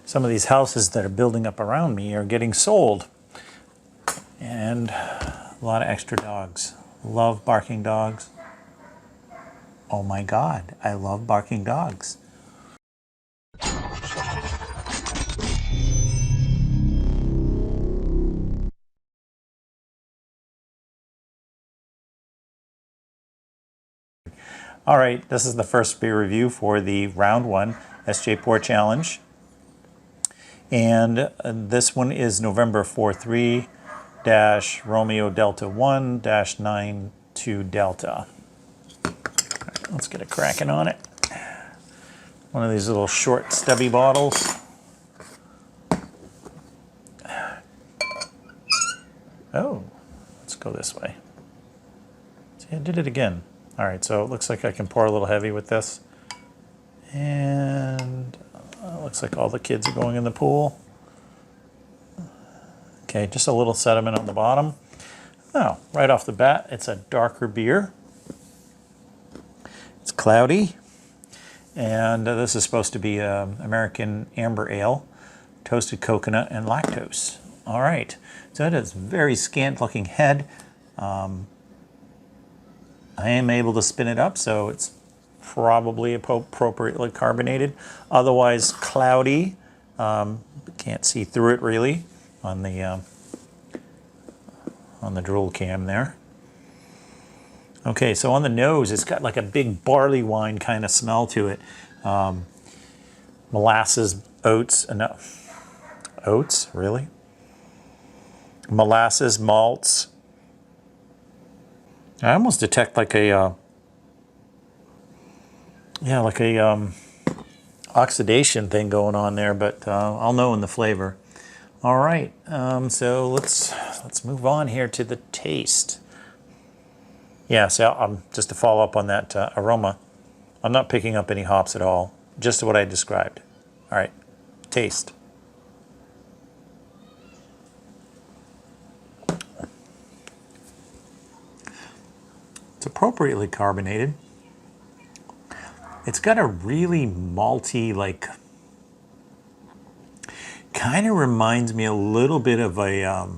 Some of these houses that are building up around me are getting sold. And a lot of extra dogs. Love barking dogs. Oh my God, I love barking dogs. All right, this is the first beer review for the round 1 SJPorr challenge. And this one is November 43-Romeo Delta 1-92 Delta. Right, let's get a cracking on it. One of these little short stubby bottles. Oh, let's go this way. See, I did it again. All right, so it looks like I can pour a little heavy with this. And looks like all the kids are going in the pool. Okay, just a little sediment on the bottom. Oh, right off the bat, it's a darker beer. It's cloudy. And this is supposed to be American Amber Ale, toasted coconut and lactose. All right, so it has very scant looking head. I am able to spin it up, so it's probably appropriately carbonated. Otherwise cloudy. Can't see through it really on the drool cam there. Okay, so on the nose, it's got like a big barley wine kind of smell to it. Molasses, oats, no, oats, really? Molasses, malts. I almost detect like a, yeah, like a oxidation thing going on there, but I'll know in the flavor. All right, so let's move on here to the taste. Yeah, so just to follow up on that aroma, I'm not picking up any hops at all, just what I described. All right, taste. It's appropriately carbonated. It's got a really malty, like, kind of reminds me a little bit of a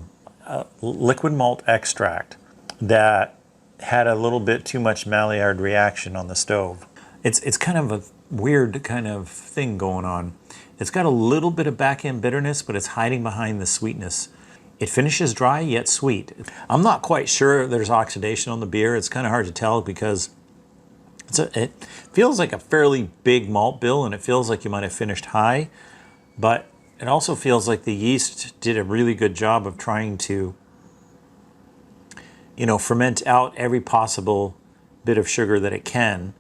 liquid malt extract that had a little bit too much Maillard reaction on the stove. It's kind of a weird kind of thing going on. It's got a little bit of back end bitterness, but it's hiding behind the sweetness. It finishes dry yet sweet. I'm not quite sure there's oxidation on the beer. It's kind of hard to tell because it feels like a fairly big malt bill, and it feels like you might have finished high, but it also feels like the yeast did a really good job of trying to, you know, ferment out every possible bit of sugar that it can.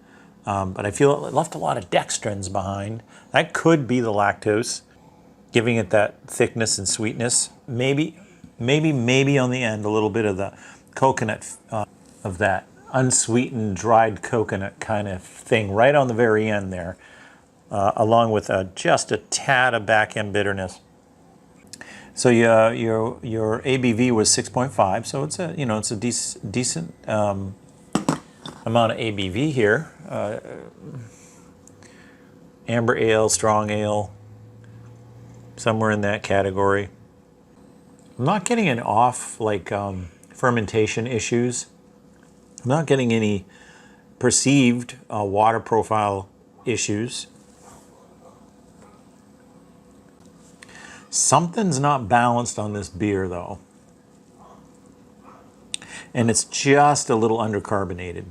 But I feel it left a lot of dextrins behind. That could be the lactose, giving it that thickness and sweetness. Maybe on the end, a little bit of the coconut, of that unsweetened dried coconut kind of thing right on the very end there, along with just a tad of back end bitterness. So your ABV was 6.5, so it's a, you know, it's a decent amount of ABV here. Amber ale, strong ale, somewhere in that category. I'm not getting an off, like, fermentation issues. I'm not getting any perceived water profile issues. Something's not balanced on this beer, though. And it's just a little undercarbonated.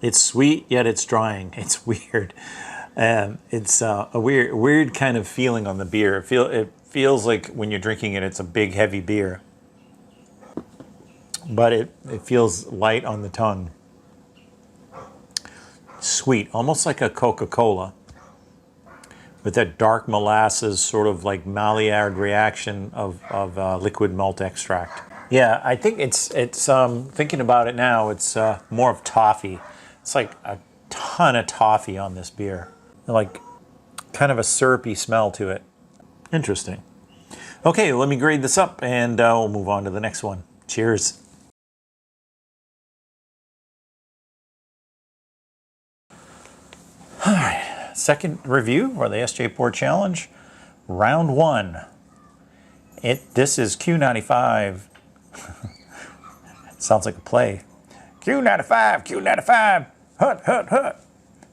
It's sweet, yet it's drying. It's weird. It's a weird kind of feeling on the beer. It feels like when you're drinking it, it's a big, heavy beer. But it feels light on the tongue. Sweet, almost like a Coca-Cola, with that dark molasses, sort of like Maillard reaction of liquid malt extract. Yeah, I think it's thinking about it now, it's more of toffee. It's like a ton of toffee on this beer. Like kind of a syrupy smell to it. Interesting. Okay, let me grade this up and we'll move on to the next one. Cheers. All right, second review for the SJPorr challenge, round 1. This is Q95. Sounds like a play. Q95, Q95, hut, hut, hut.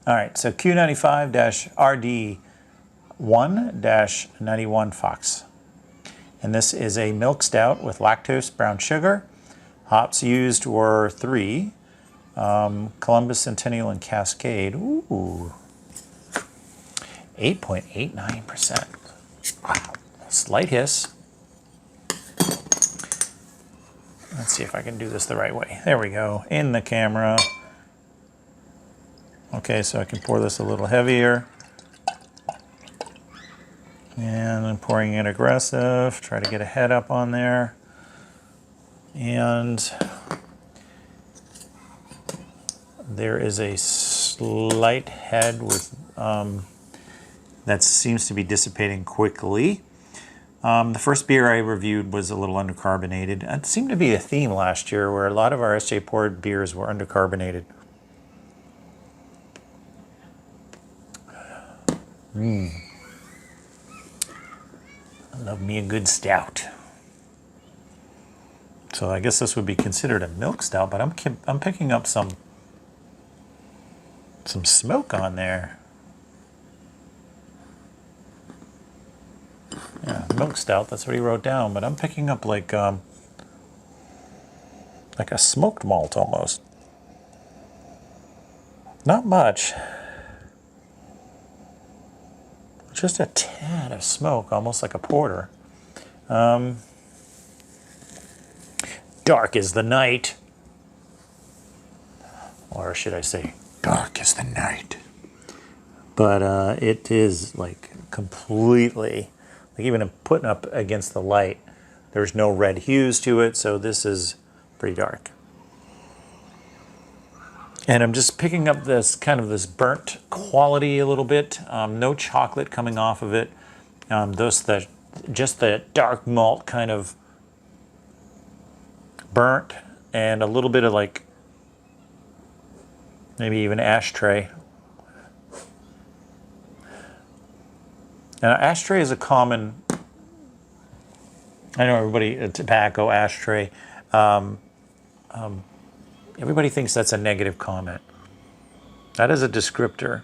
All right, so Q95-RD1-91 Fox. And this is a milk stout with lactose, brown sugar. Hops used were 3, Columbus, Centennial, and Cascade. Ooh, 8.89%. Wow, slight hiss. Let's see if I can do this the right way. There we go, in the camera. Okay, so I can pour this a little heavier. And I'm pouring it aggressive, try to get a head up on there. And there is a slight head with that seems to be dissipating quickly. The first beer I reviewed was a little undercarbonated. It seemed to be a theme last year where a lot of our SJPorr beers were undercarbonated. I love me a good stout. So I guess this would be considered a milk stout, but I'm picking up some smoke on there. Yeah, milk stout, that's what he wrote down, but I'm picking up like a smoked malt almost. Not much. Just a tad of smoke, almost like a porter. Dark as the night. Or should I say, dark as the night. But it is like completely, like even putting up against the light, there's no red hues to it, so this is pretty dark. And I'm just picking up this kind of this burnt quality a little bit. No chocolate coming off of it. Just the dark malt kind of burnt, and a little bit of like maybe even ashtray. Now, ashtray is a common, I know everybody, tobacco, ashtray. Everybody thinks that's a negative comment. That is a descriptor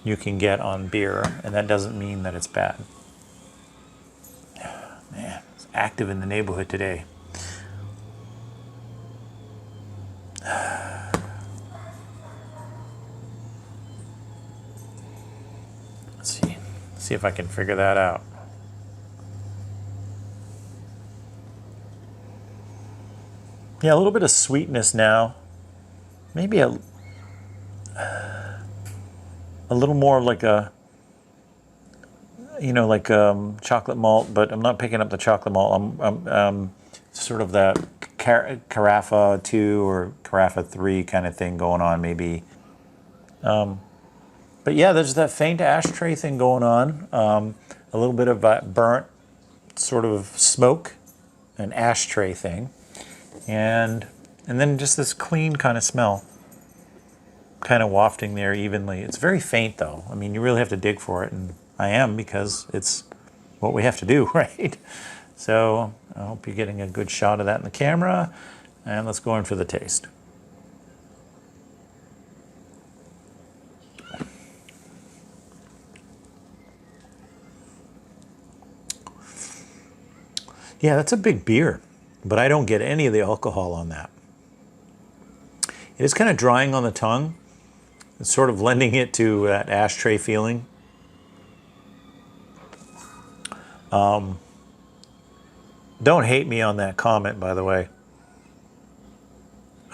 you can get on beer, and that doesn't mean that it's bad. Man, it's active in the neighborhood today. Let's see if I can figure that out. Yeah, a little bit of sweetness now. Maybe a little more like a, you know, like chocolate malt, but I'm not picking up the chocolate malt. I'm sort of that Carafa 2 or Carafa 3 kind of thing going on, maybe. But yeah, there's that faint ashtray thing going on. A little bit of that burnt sort of smoke, an ashtray thing. And then just this clean kind of smell, kind of wafting there evenly. It's very faint though. I mean, you really have to dig for it, and I am, because it's what we have to do, right? So I hope you're getting a good shot of that in the camera, and let's go in for the taste. Yeah, that's a big beer, but I don't get any of the alcohol on that. It is kind of drying on the tongue. It's sort of lending it to that ashtray feeling. Don't hate me on that comment, by the way.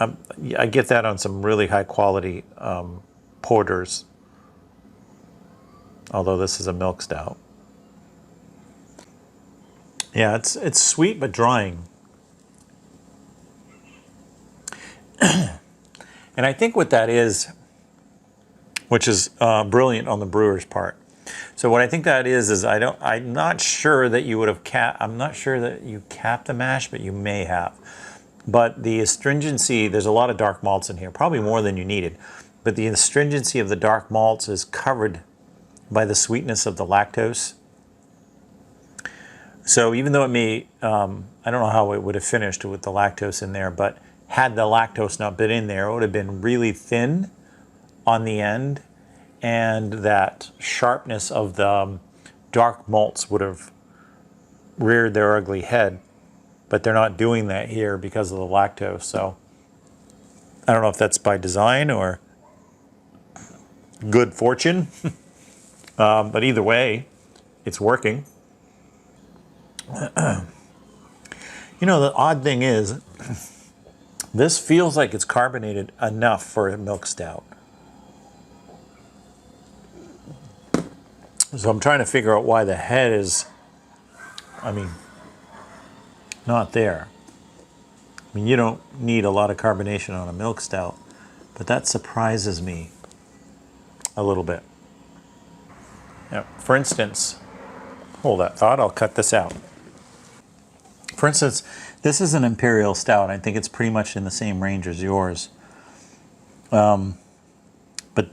I get that on some really high quality porters, although this is a milk stout. Yeah, it's sweet but drying. And I think what that is, which is brilliant on the brewer's part. So what I think that is I'm not sure that you would have I'm not sure that you capped the mash, but you may have. But the astringency, there's a lot of dark malts in here, probably more than you needed. but the astringency of the dark malts is covered by the sweetness of the lactose. So even though it may, I don't know how it would have finished with the lactose in there, but had the lactose not been in there, it would have been really thin on the end, and that sharpness of the dark malts would have reared their ugly head. But they're not doing that here because of the lactose. So I don't know if that's by design or good fortune. But either way, it's working. You know, the odd thing is, this feels like it's carbonated enough for a milk stout. So I'm trying to figure out why the head is, I mean, not there. I mean, you don't need a lot of carbonation on a milk stout, but that surprises me a little bit. Now, for instance, hold that thought, I'll cut this out. For instance, this is an imperial stout. I think it's pretty much in the same range as yours. But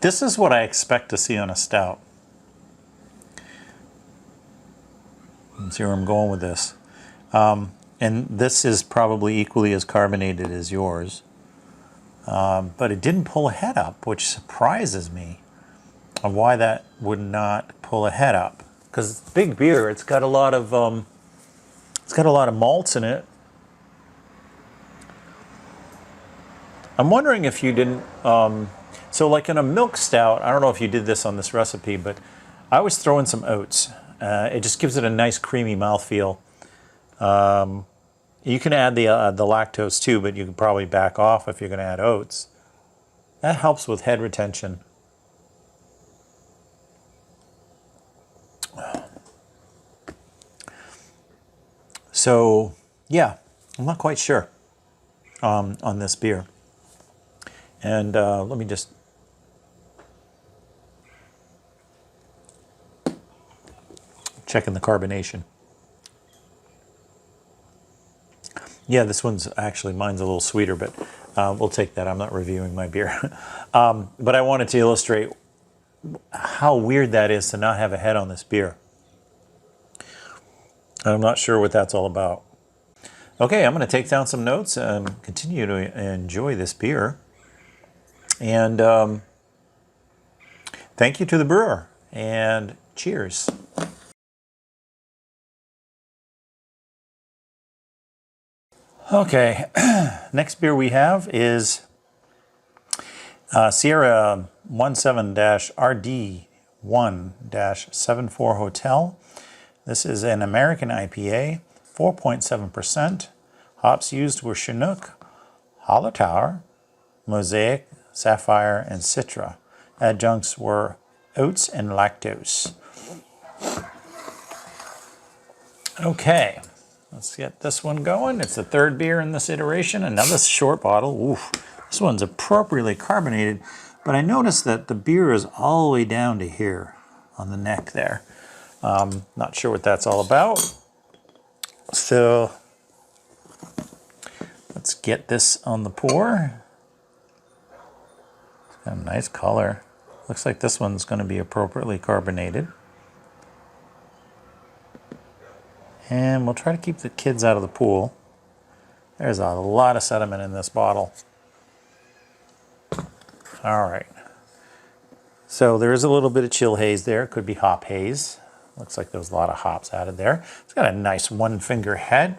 this is what I expect to see on a stout. Let's see where I'm going with this. And this is probably equally as carbonated as yours. But it didn't pull a head up, which surprises me of why that would not pull a head up. Because it's big beer, it's got a lot of malts in it. I'm wondering if you didn't, so like in a milk stout, I don't know if you did this on this recipe, but I always throw in some oats. It just gives it a nice creamy mouthfeel. You can add the lactose too, but you can probably back off if you're going to add oats. That helps with head retention. So, yeah, I'm not quite sure on this beer. And let me just check in the carbonation. Yeah, this one's actually, mine's a little sweeter, but we'll take that. I'm not reviewing my beer. But I wanted to illustrate how weird that is to not have a head on this beer. I'm not sure what that's all about. Okay, I'm going to take down some notes and continue to enjoy this beer. And thank you to the brewer, and cheers. Okay, next beer we have is Sierra 17-RD1-74 Hotel. This is an American IPA, 4.7%. Hops used were Chinook, Hallertauer, Mosaic, Sapphire, and Citra. Adjuncts were oats and lactose. Okay. Let's get this one going. It's the third beer in this iteration. Another short bottle. Oof. This one's appropriately carbonated, but I noticed that the beer is all the way down to here on the neck there. Not sure what that's all about. So let's get this on the pour. It's got a nice color. Looks like this one's going to be appropriately carbonated. And we'll try to keep the kids out of the pool. There's a lot of sediment in this bottle. All right. So there is a little bit of chill haze there. Could be hop haze. Looks like there's a lot of hops added there. It's got a nice one finger head.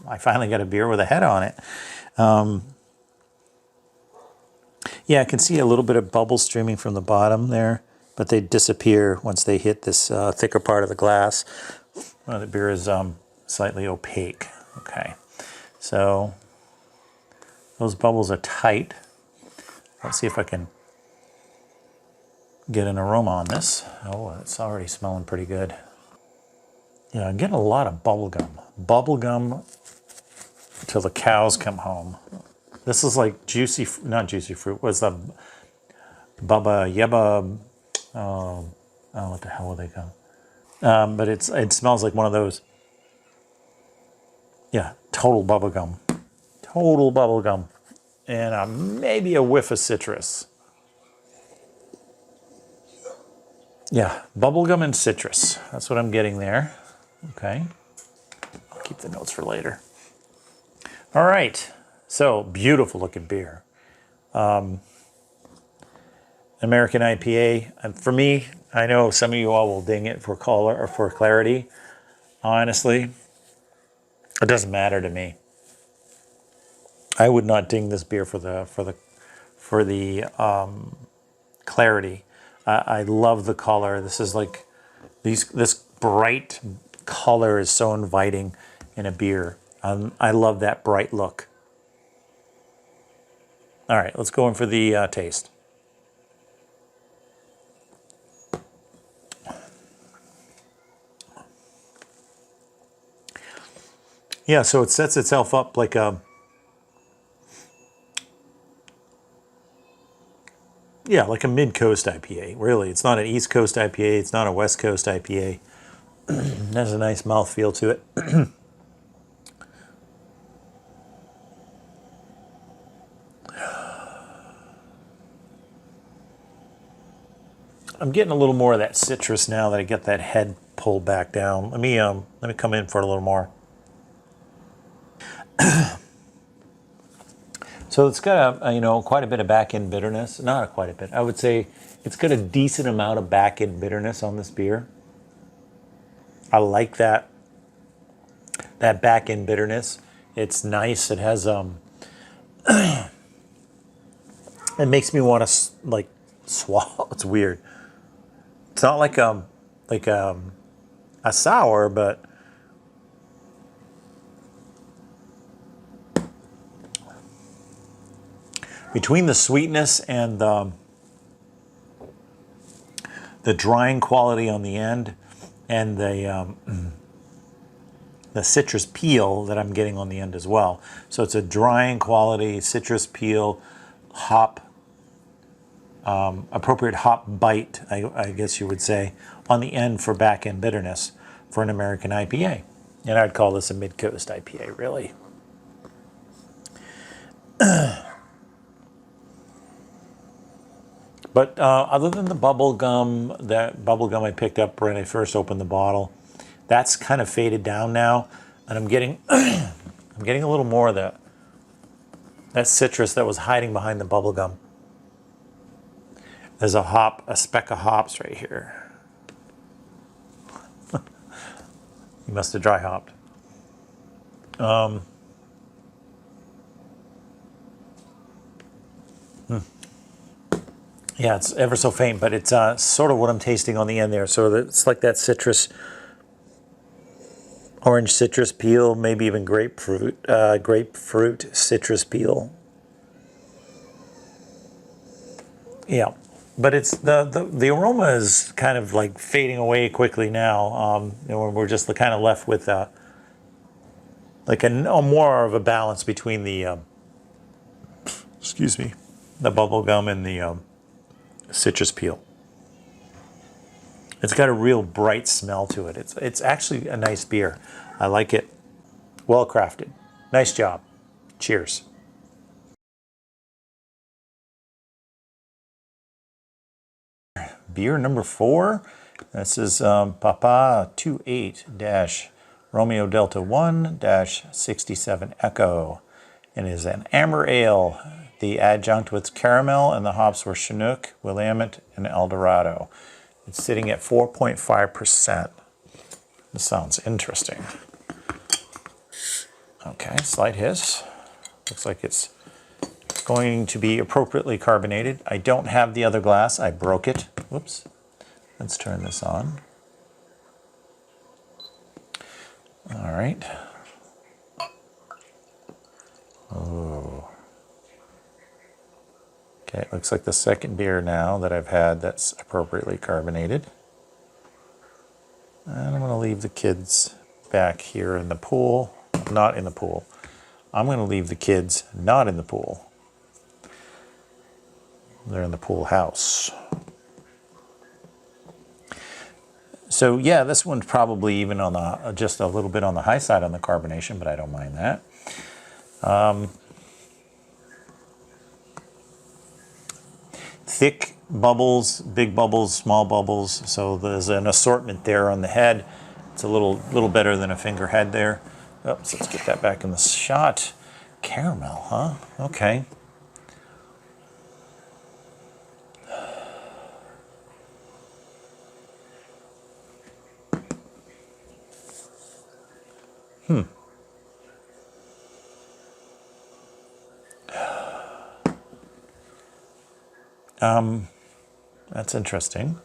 I finally got a beer with a head on it. Yeah, I can see a little bit of bubbles streaming from the bottom there, but they disappear once they hit this thicker part of the glass. The beer is slightly opaque. Okay, so those bubbles are tight. Let's see if I can get an aroma on this. Oh, it's already smelling pretty good. Yeah, I'm getting a lot of bubble gum. Bubble gum till the cows come home. This is like juicy, not juicy fruit. What's the Bubba Yebba? Oh, what the hell are they called? But it smells like one of those. Yeah, total bubble gum. Total bubble gum. And maybe a whiff of citrus. Yeah, bubblegum and citrus. That's what I'm getting there. Okay. I'll keep the notes for later. All right. So, beautiful looking beer. American IPA. And for me, I know some of you all will ding it for color or for clarity. Honestly, it doesn't matter to me. I would not ding this beer for the clarity. I love the color. This is like this bright color is so inviting in a beer. I love that bright look. All right, let's go in for the taste. Yeah, so it sets itself up like a, yeah, like a mid-coast IPA, really. It's not an East Coast IPA, it's not a West Coast IPA. It has a nice mouthfeel to it. I'm getting a little more of that citrus now that I get that head pulled back down. Let me come in for a little more. So it's got a, quite a bit of back-end bitterness. Not quite a bit. I would say it's got a decent amount of back-end bitterness on this beer. I like that back-end bitterness. It's nice. It has it makes me want to like swallow. It's weird. It's not like a sour, but between the sweetness and the drying quality on the end and the citrus peel that I'm getting on the end as well. So it's a drying quality, citrus peel, hop, appropriate hop bite, I guess you would say, on the end for back-end bitterness for an American IPA. And I'd call this a mid-coast IPA, really. But other than the bubble gum, that bubble gum I picked up when I first opened the bottle, that's kind of faded down now, and I'm getting I'm getting a little more of that citrus that was hiding behind the bubble gum. There's a speck of hops right here. You must have dry hopped. Yeah, it's ever so faint, but it's sort of what I'm tasting on the end there. So it's like that citrus, orange citrus peel, maybe even grapefruit citrus peel. Yeah, but it's the aroma is kind of like fading away quickly now. And we're just kind of left with like a more of a balance between the excuse me, the bubble gum and the citrus peel. It's got a real bright smell to it. It's actually a nice beer. I like it. Well crafted. Nice job. Cheers. Beer number 4. This is Papa 28 Romeo Delta 1 67 Echo. It is an amber ale. The adjunct was caramel, and the hops were Chinook, Willamette, and Eldorado. It's sitting at 4.5%. This sounds interesting. Okay, slight hiss. Looks like it's going to be appropriately carbonated. I don't have the other glass. I broke it. Whoops. Let's turn this on. All right. Oh. Okay, it looks like the second beer now that I've had that's appropriately carbonated. And I'm going to leave the kids back here in the pool. Not in the pool. I'm going to leave the kids not in the pool. They're in the pool house. So yeah, this one's probably even on the just a little bit on the high side on the carbonation, but I don't mind that. thick bubbles, big bubbles, small bubbles. So there's an assortment there on the head. It's a little better than a finger head there. Oops, let's get that back in the shot. Caramel, huh? Okay. That's interesting.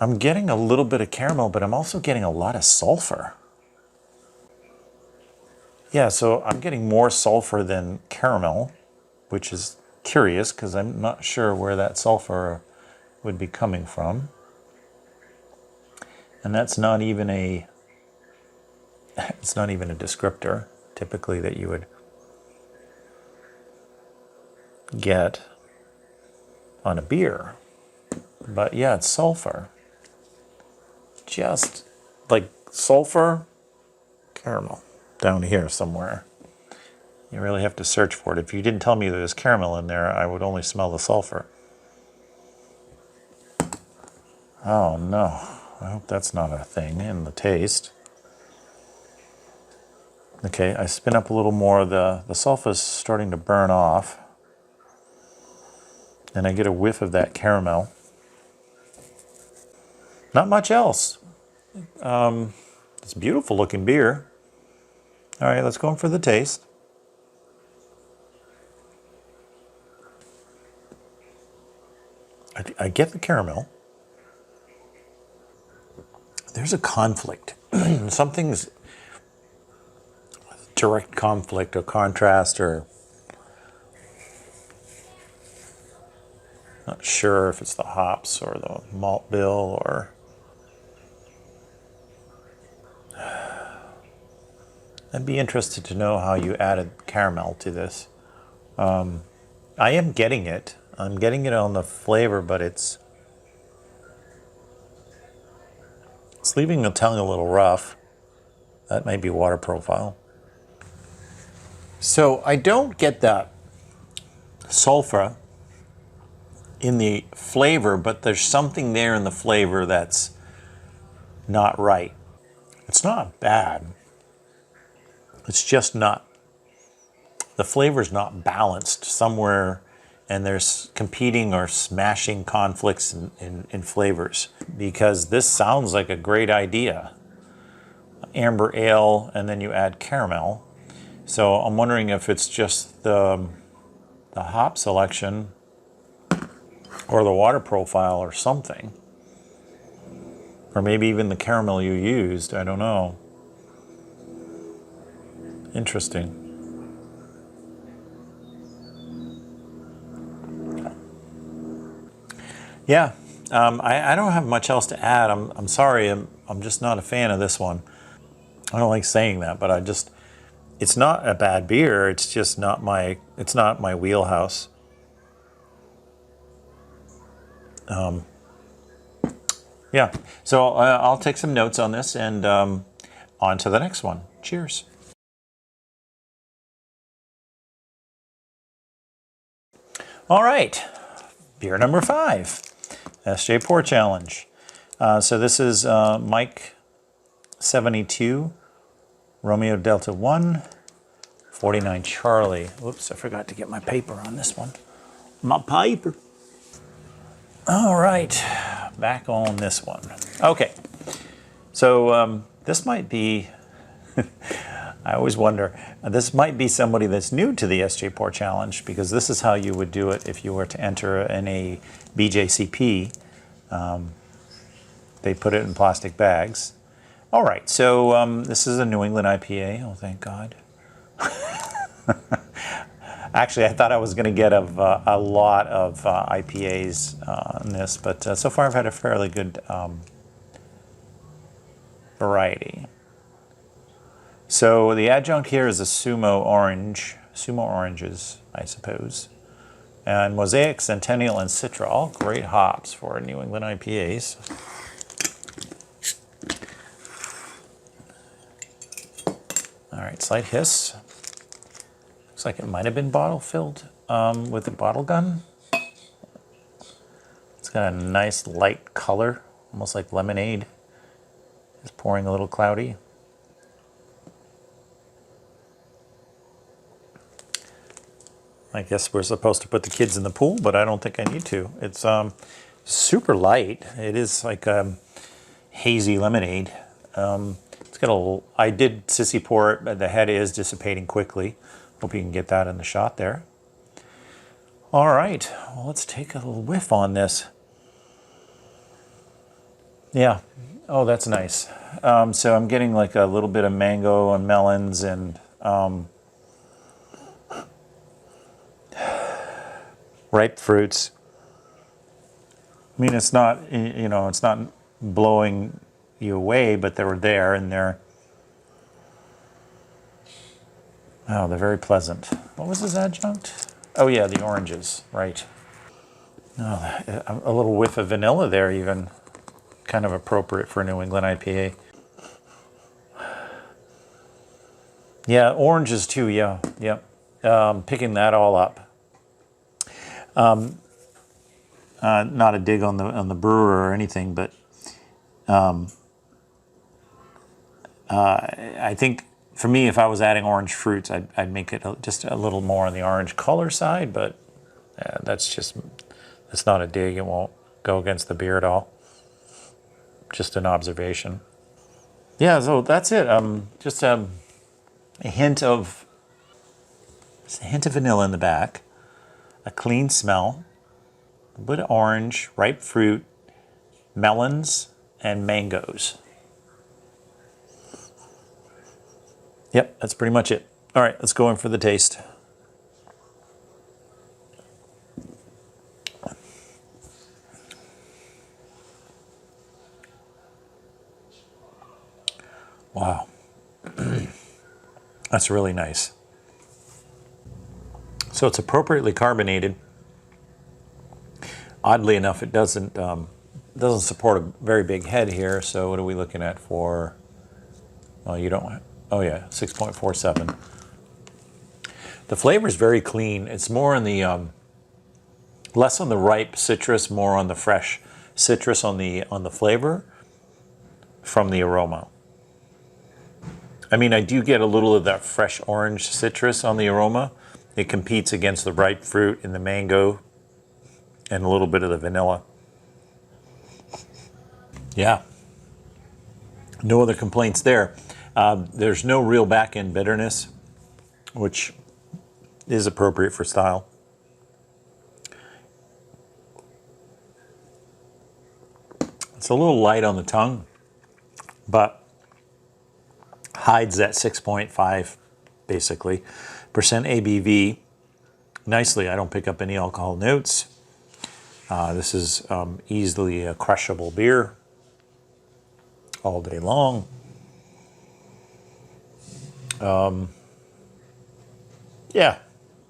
I'm getting a little bit of caramel, but I'm also getting a lot of sulfur. Yeah, so I'm getting more sulfur than caramel, which is curious because I'm not sure where that sulfur would be coming from. And that's not even a it's not even a descriptor typically that you would get on a beer. But yeah, it's sulfur. Just like sulfur, caramel down here somewhere. You really have to search for it. If you didn't tell me there was caramel in there, I would only smell the sulfur. Oh no, I hope that's not a thing in the taste. Okay, I spin up a little more. The sulfur is starting to burn off. And I get a whiff of that caramel. Not much else. It's a beautiful looking beer. All right, let's go in for the taste. I get the caramel. There's a conflict. Something's direct conflict or contrast, or not sure if it's the hops or the malt bill or I'd be interested to know how you added caramel to this. I am getting it. I'm getting it on the flavor, but it's leaving the tongue a little rough. That might be water profile. So I don't get that sulfur in the flavor, but there's something there in the flavor that's not right. It's not bad. It's just not, the flavor's not balanced somewhere, and there's competing or smashing conflicts in flavors, because this sounds like a great idea. Amber ale, and then you add caramel. So I'm wondering if it's just the hop selection or the water profile or something. Or maybe even the caramel you used, I don't know. Interesting. Yeah, I don't have much else to add. I'm sorry, I'm just not a fan of this one. I don't like saying that, but it's not a bad beer. It's just not my wheelhouse. Yeah, so I'll take some notes on this and on to the next one. Cheers. All right, beer number 5, SJPorr Challenge. So this is Mike 72, Romeo Delta 1, 49 Charlie. Oops, I forgot to get my paper on this one. My paper. All right, back on this one. Okay, so this might be, I always wonder, this might be somebody that's new to the SJPorr Challenge, because this is how you would do it if you were to enter in a BJCP. They put it in plastic bags. All right, so this is a New England IPA. Oh, thank God. Actually, I thought I was going to get a lot of IPAs on this, but so far I've had a fairly good variety. So the adjunct here is a Sumo Oranges, I suppose. And Mosaic, Centennial, and Citra, all great hops for New England IPAs. All right, slight hiss. Looks like it might have been bottle filled. with the bottle gun. It's got a nice light color, almost like lemonade. It's pouring a little cloudy. I guess we're supposed to put the kids in the pool, but I don't think I need to. It's super light. It is like hazy lemonade. It's got a little, I did sissy pour it, but the head is dissipating quickly. Hope you can get that in the shot there. All right, well, let's take a little whiff on this. Yeah, oh, that's nice. So I'm getting like a little bit of mango and melons and ripe fruits. I mean, it's not, you know, it's not blowing you away, but they were there and they're, oh, they're very pleasant. What was this adjunct? Oh yeah, the oranges, right. Oh, a little whiff of vanilla there even. Kind of appropriate for a New England IPA. Yeah, oranges too, yeah, yep. Picking that all up. Not a dig on the brewer or anything, but I think for me, if I was adding orange fruits, I'd make it just a little more on the orange color side, but that's not a dig. It won't go against the beer at all. Just an observation. Yeah, so that's it. Just a hint of vanilla in the back, a clean smell, a bit of orange, ripe fruit, melons, and mangoes. Yep, that's pretty much it. All right, let's go in for the taste. Wow. That's really nice. So it's appropriately carbonated. Oddly enough, it doesn't support a very big head here. So what are we looking at for? Oh, you don't. Oh yeah, 6.47. The flavor is very clean. It's more on the less on the ripe citrus, more on the fresh citrus on the flavor from the aroma. I mean, I do get a little of that fresh orange citrus on the aroma. It competes against the ripe fruit and the mango and a little bit of the vanilla. Yeah. No other complaints there. There's no real back-end bitterness, which is appropriate for style. It's a little light on the tongue, but hides that 6.5 basically percent ABV nicely. I don't pick up any alcohol notes. This is easily a crushable beer all day long. Yeah,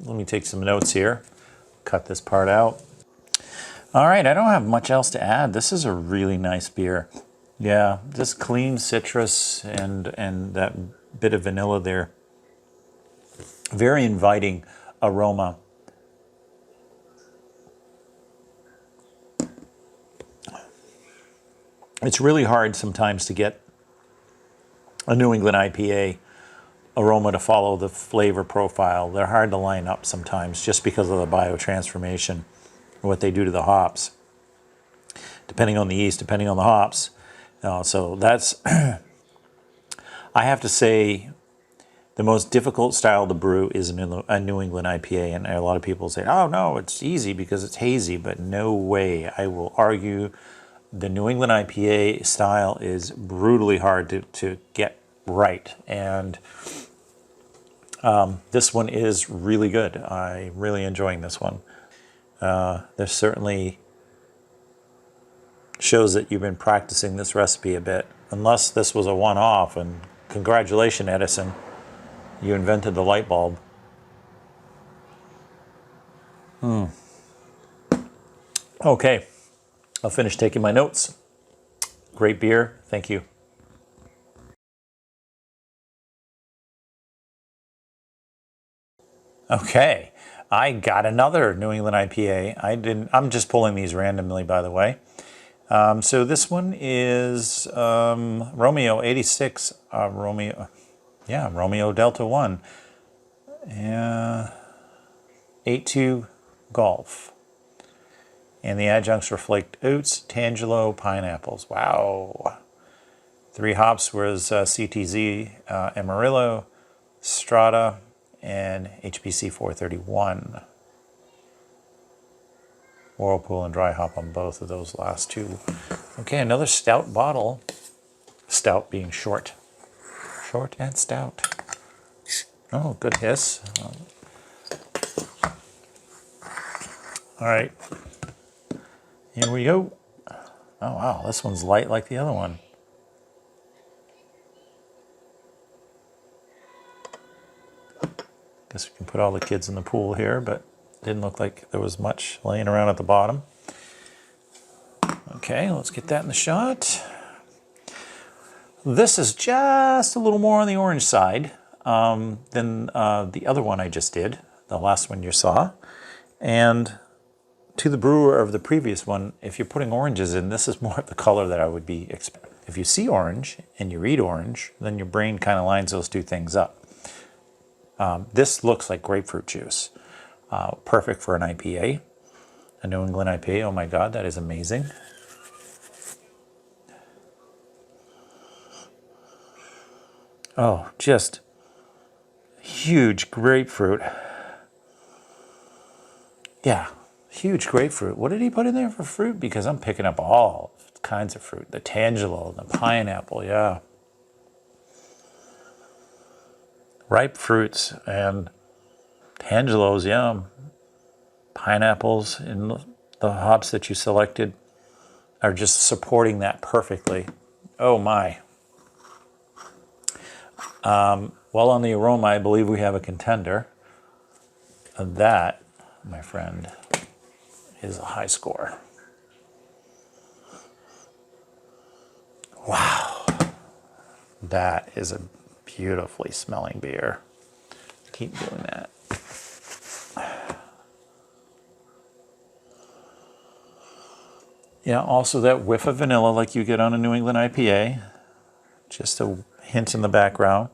let me take some notes here. Cut this part out. All right, I don't have much else to add. This is a really nice beer. Yeah, just clean citrus and that bit of vanilla there. Very inviting aroma. It's really hard sometimes to get a New England IPA aroma to follow the flavor profile. They're hard to line up sometimes just because of the biotransformation, what they do to the hops. Depending on the yeast, depending on the hops. So that's, I have to say, the most difficult style to brew is a New England IPA. And a lot of people say, oh no, it's easy because it's hazy, but no way. I will argue the New England IPA style is brutally hard to get right. And this one is really good. I'm really enjoying this one. There's certainly shows that you've been practicing this recipe a bit, unless this was a one-off, and congratulations, Edison. You invented the light bulb. Okay, I'll finish taking my notes. Great beer, thank you. Okay, I got another New England IPA. I'm just pulling these randomly, by the way. So this one is Romeo 86, Romeo Delta 1, 8-2 Golf. And the adjuncts were flaked oats, tangelo, pineapples. Wow. 3 hops was CTZ, Amarillo, Strata, and HPC 431. Whirlpool and dry hop on both of those last 2. Okay, another stout bottle. Stout being short. Short and stout. Oh, good hiss. All right. Here we go. Oh, wow. This one's light like the other one. Guess we can put all the kids in the pool here, but didn't look like there was much laying around at the bottom. Okay, let's get that in the shot. This is just a little more on the orange side than the other one I just did, the last one you saw. And to the brewer of the previous one, if you're putting oranges in, this is more of the color that I would be expecting. If you see orange and you read orange, then your brain kind of lines those 2 things up. This looks like grapefruit juice. Perfect for an IPA, a New England IPA. Oh my God, that is amazing. Oh, just huge grapefruit. Yeah, huge grapefruit. What did he put in there for fruit? Because I'm picking up all kinds of fruit. The tangelo, the pineapple, yeah. Ripe fruits and tangelos, yeah. Pineapples and the hops that you selected are just supporting that perfectly. Oh my. Well, on the aroma, I believe we have a contender. And that, my friend, is a high score. Wow. That is a beautifully smelling beer. Keep doing that. Yeah, also that whiff of vanilla like you get on a New England IPA. Just a hint in the background.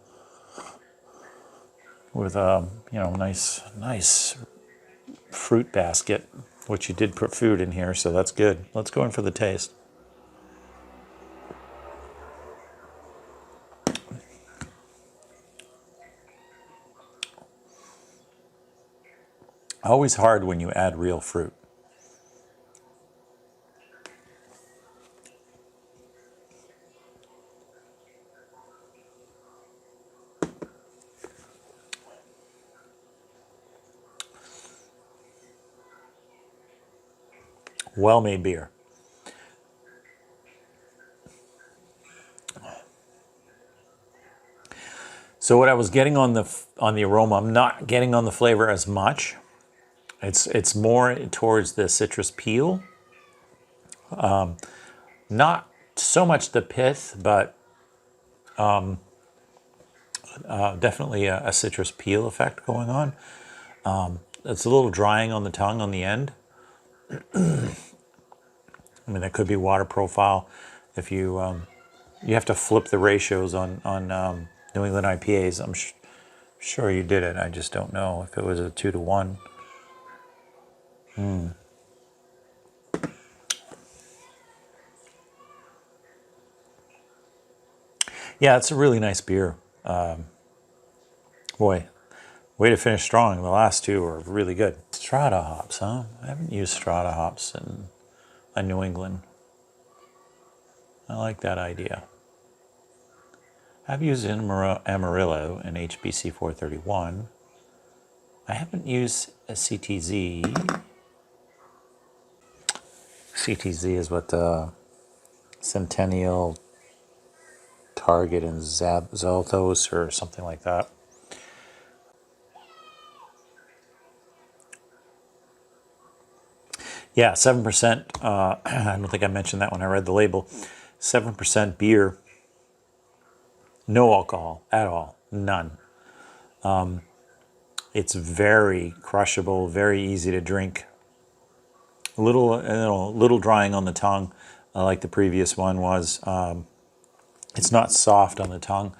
With a nice fruit basket, which you did put food in here, so that's good. Let's go in for the taste. Always hard when you add real fruit. Well-made beer. So what I was getting on the aroma, I'm not getting on the flavor as much. It's more towards the citrus peel. Not so much the pith, but definitely a citrus peel effect going on. It's a little drying on the tongue on the end. I mean, that could be water profile. If you you have to flip the ratios on New England IPAs. I'm sure you did it. I just don't know if it was a 2-to-1. Yeah, it's a really nice beer. Boy, way to finish strong. The last 2 are really good. Strata hops, huh? I haven't used Strata hops in New England. I like that idea. I've used Amarillo and HPC 431. I haven't used a CTZ. CTZ is what Centennial, Target, and Zalthos or something like that. Yeah, 7%. I don't think I mentioned that when I read the label. 7% beer. No alcohol at all. None. It's very crushable, very easy to drink. A little drying on the tongue, like the previous one was. It's not soft on the tongue,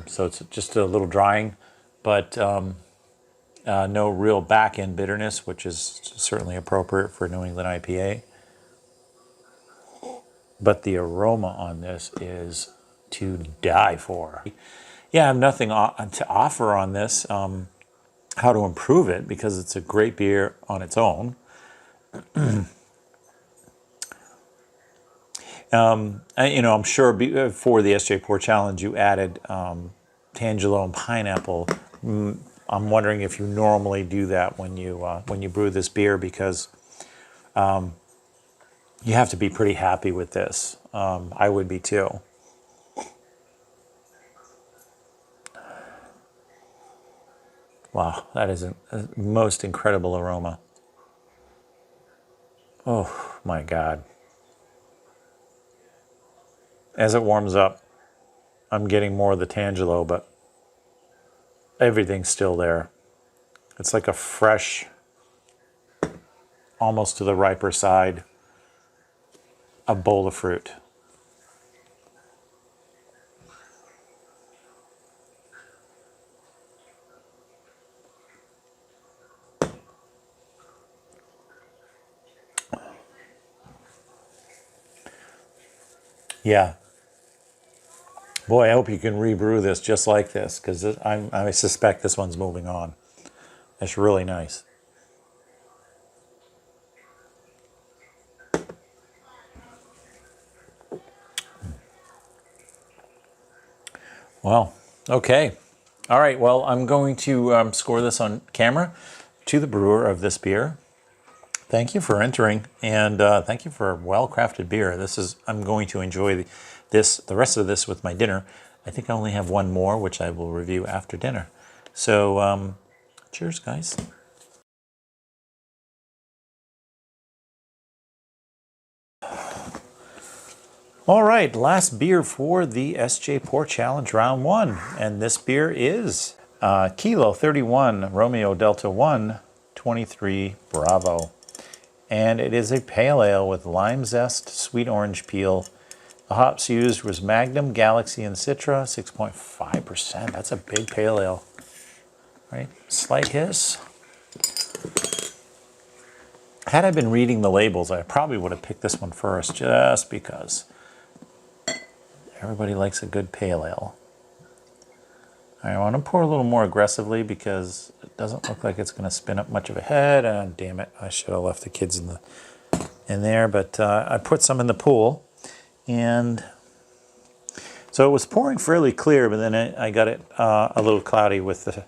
so it's just a little drying, but no real back end bitterness, which is certainly appropriate for New England IPA. But the aroma on this is to die for. Yeah, I have nothing to offer on this, how to improve it, because it's a great beer on its own. I'm sure for the SJPorr challenge you added Tangelo and pineapple. I'm wondering if you normally do that when you brew this beer, because you have to be pretty happy with this. I would be too. Wow, that is a most incredible aroma. Oh my God. As it warms up, I'm getting more of the Tangelo, but everything's still there. It's like a fresh, almost to the riper side, a bowl of fruit. Yeah. Boy, I hope you can rebrew this just like this, because I suspect this one's moving on. It's really nice. Well, okay. All right, well, I'm going to score this on camera to the brewer of this beer. Thank you for entering, and thank you for a well-crafted beer. I'm going to enjoy the rest of this with my dinner. I think I only have one more, which I will review after dinner. So, cheers, guys. All right, last beer for the SJPorr Challenge Round 1, and this beer is Kilo 31 Romeo Delta 1 23 Bravo. And it is a pale ale with lime zest, sweet orange peel. The hops used was Magnum, Galaxy, and Citra, 6.5%. That's a big pale ale. Right? Slight hiss. Had I been reading the labels, I probably would have picked this one first, just because everybody likes a good pale ale. I want to pour a little more aggressively because it doesn't look like it's going to spin up much of a head. And damn it, I should have left the kids in there. But I put some in the pool, and so it was pouring fairly clear. But then I got it a little cloudy with the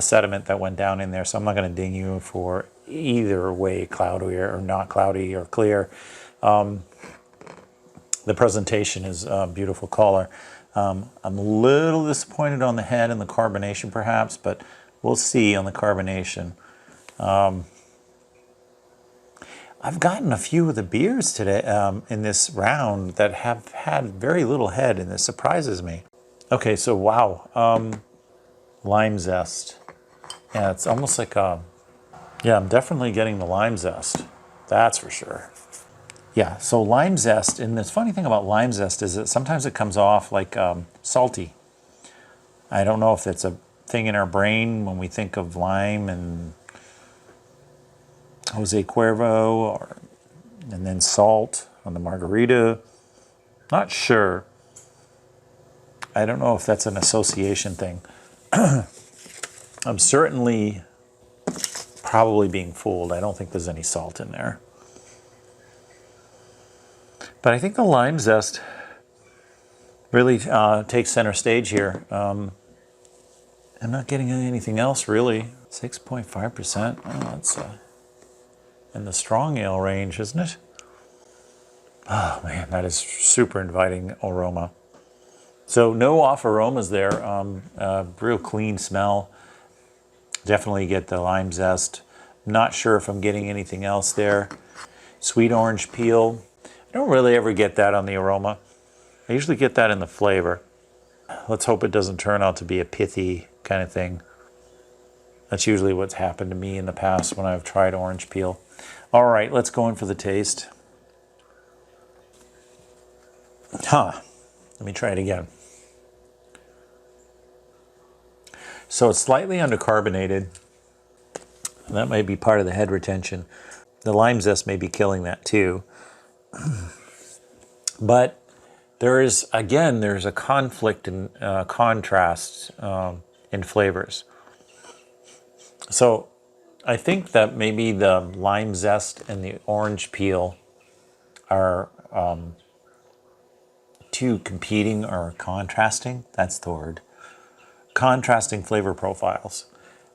sediment that went down in there. So I'm not going to ding you for either way, cloudy or not cloudy or clear. The presentation is a beautiful color. I'm a little disappointed on the head and the carbonation perhaps, but we'll see on the carbonation. I've gotten a few of the beers today in this round that have had very little head, and this surprises me. Okay, so wow, lime zest. Yeah, it's almost like yeah, I'm definitely getting the lime zest. That's for sure. Yeah, so lime zest, and the funny thing about lime zest is that sometimes it comes off like salty. I don't know if it's a thing in our brain when we think of lime and Jose Cuervo, and then salt on the margarita. Not sure. I don't know if that's an association thing. I'm certainly probably being fooled. I don't think there's any salt in there. But I think the lime zest really takes center stage here. I'm not getting anything else really. 6.5%. Oh, that's in the strong ale range, isn't it? Oh man, that is super inviting aroma. So no off aromas there. Real clean smell. Definitely get the lime zest. Not sure if I'm getting anything else there. Sweet orange peel. I don't really ever get that on the aroma. I usually get that in the flavor. Let's hope it doesn't turn out to be a pithy kind of thing. That's usually what's happened to me in the past when I've tried orange peel. All right, let's go in for the taste. Let me try it again. So it's slightly undercarbonated. That might be part of the head retention. The lime zest may be killing that too. But there's a conflict and contrast in flavors. So I think that maybe the lime zest and the orange peel are two competing or contrasting, that's the word, contrasting flavor profiles.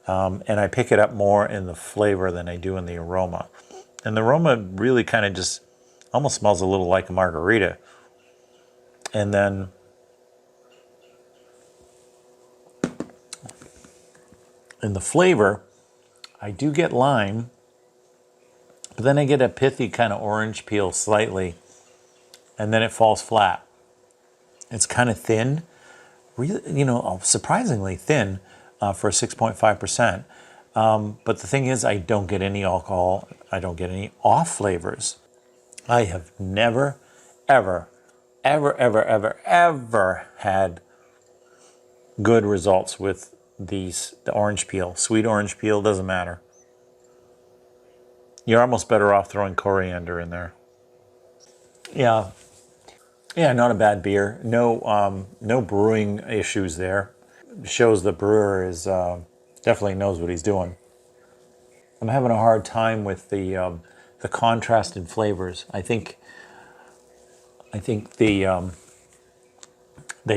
And I pick it up more in the flavor than I do in the aroma. And the aroma really kind of just almost smells a little like a margarita. And then in the flavor, I do get lime, but then I get a pithy kind of orange peel slightly, and then it falls flat. It's kind of thin, really, you know, surprisingly thin for 6.5%. But the thing is, I don't get any alcohol. I don't get any off flavors. I have never, ever, ever, ever, ever, ever had good results with the orange peel. Sweet orange peel, doesn't matter. You're almost better off throwing coriander in there. Yeah, not a bad beer. No, no brewing issues there. Shows the brewer is definitely knows what he's doing. I'm having a hard time with the contrast in flavors. I think they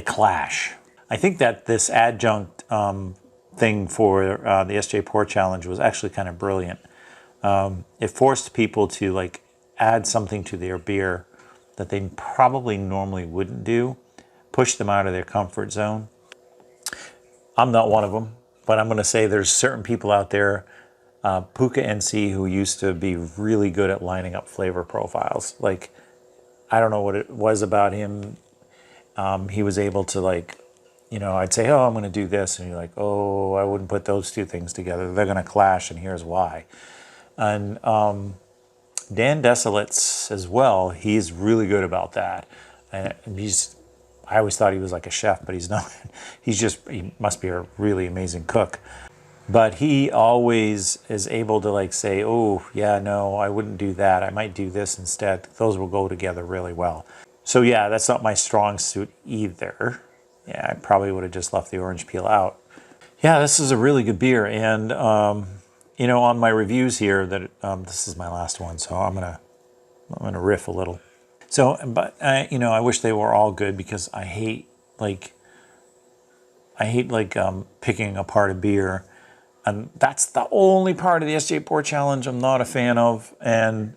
clash. I think that this adjunct thing for the SJPorr challenge was actually kind of brilliant. It forced people to like add something to their beer that they probably normally wouldn't do, push them out of their comfort zone. I'm not one of them, but I'm going to say there's certain people out there, Puka NC, who used to be really good at lining up flavor profiles. Like, I don't know what it was about him. He was able to, like, you know, I'd say, oh, I'm going to do this. And you're like, oh, I wouldn't put those two things together. They're going to clash, and here's why. And Dan Desolitz as well, he's really good about that. And I always thought he was like a chef, but he's not. He must be a really amazing cook. But he always is able to like say, oh, yeah, no, I wouldn't do that. I might do this instead. Those will go together really well. So yeah, that's not my strong suit either. Yeah, I probably would have just left the orange peel out. Yeah, this is a really good beer. And, you know, on my reviews here, that this is my last one, so I'm gonna riff a little. So, but you know, I wish they were all good because I hate picking apart a beer, and that's the only part of the SJPorr challenge I'm not a fan of. And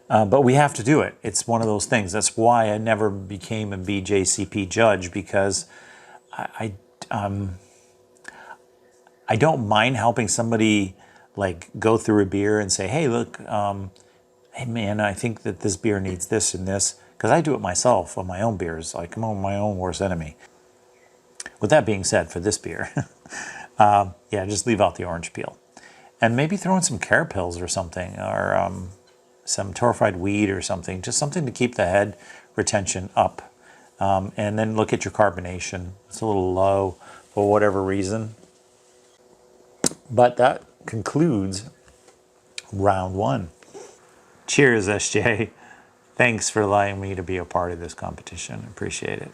but we have to do it. It's one of those things. That's why I never became a BJCP judge, because I don't mind helping somebody like go through a beer and say, hey, look, hey man, I think that this beer needs this and this, because I do it myself on my own beers. Like, I'm my own worst enemy. With that being said, for this beer, yeah, just leave out the orange peel. And maybe throw in some carapils or something, or some torrefied wheat or something, just something to keep the head retention up. And then look at your carbonation. It's a little low for whatever reason. But that concludes round one. Cheers, SJ. Thanks for allowing me to be a part of this competition. Appreciate it.